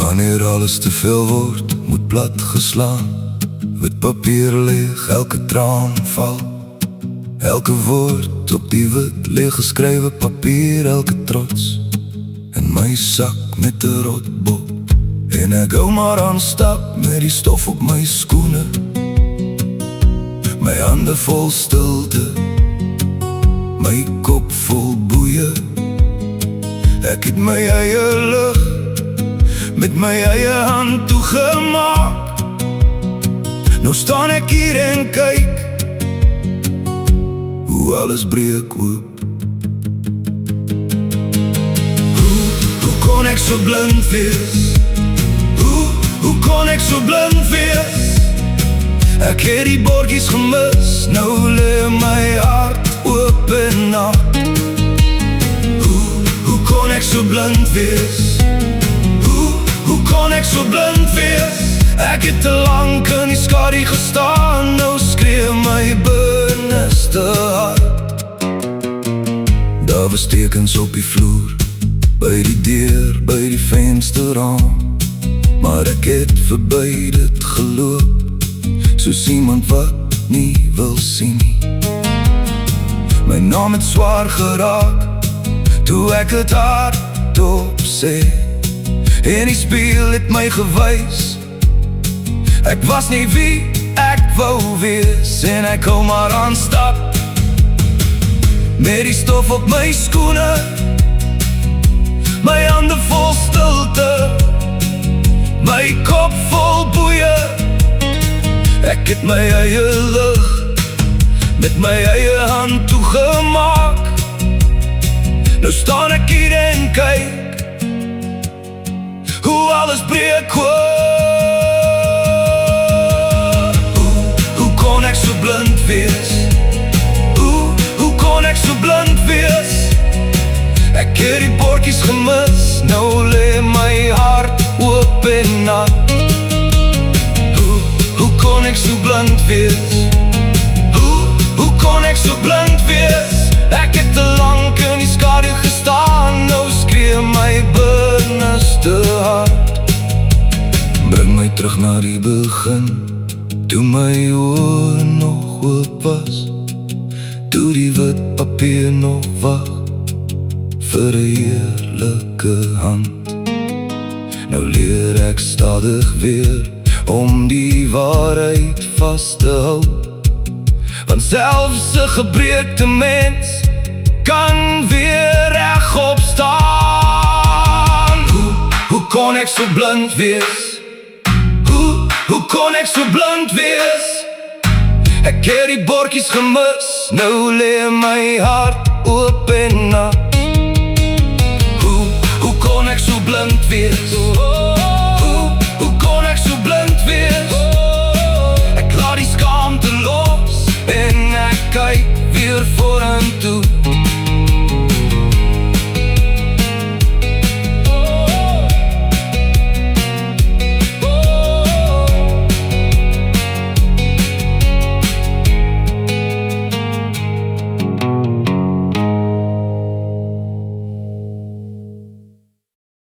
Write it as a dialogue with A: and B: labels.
A: Wanneer alles te veel wordt, moet plat geslaan. Wit papier leeg, elke traan val. Elke woord op die wit leeggeskrewe papier, elke trots in my sak met 'n rotbop. En ek hou maar aan stap met die stof op my skoene, my hande vol stilte, my kop vol boeie. Ek het my eie lig met my eie hand toegemaak. Nou staan ek hier en kyk hoe alles breek oop. Hoe kon ek so blind wees? Hoe kon ek so blind wees? Ek het die bordjies gemis, nou lê my hart oop en nat. Hoe kon ek so blind wees? Hoe kon ek so blind wees? Ek het te lang in die skadu gestaan, nou skree my binneste hart. Daar was tekens op die vloer, by die deur, by die vensterraam. Maar ek het verby dit geloop, soos iemand wat nie wil sien nie. My naam het swaar geraak, toe ek het hardop sê. En die spieël het my gewys, ek was nie wie ek wou wees. En ek hou maar aan stap, met die stof op my skoene, my hande vol stilte, my kop vol boeie. Ek het my eie lig met my eie hand toegemaak. Nou staan ek hier en kyk hoe alles breek oop. Hoe kon ek so blind wees? Hoe kon ek so blind wees? Ek het die bordjies gemis, nou lê my hart oop en nat. Hoe kon ek so blind wees? Hoe kon ek so blind wees? Ek het te lang in die skadu gestaan, nou skree my binneste hart. Bring my terug na die begin, toe my oë nog oop was, toe die wit papier nog wag vir 'n eerlike hand. Nou leer ek stadig weer om die waarheid vas te hou, want selfs 'n gebreekte mens kan weer regop staan. Hoe kon ek so blind wees? Hoe kon ek so blind wees? Ek het die bordjies gemis, nou lê my hart oop en nat. Hoe kon ek so blind wees?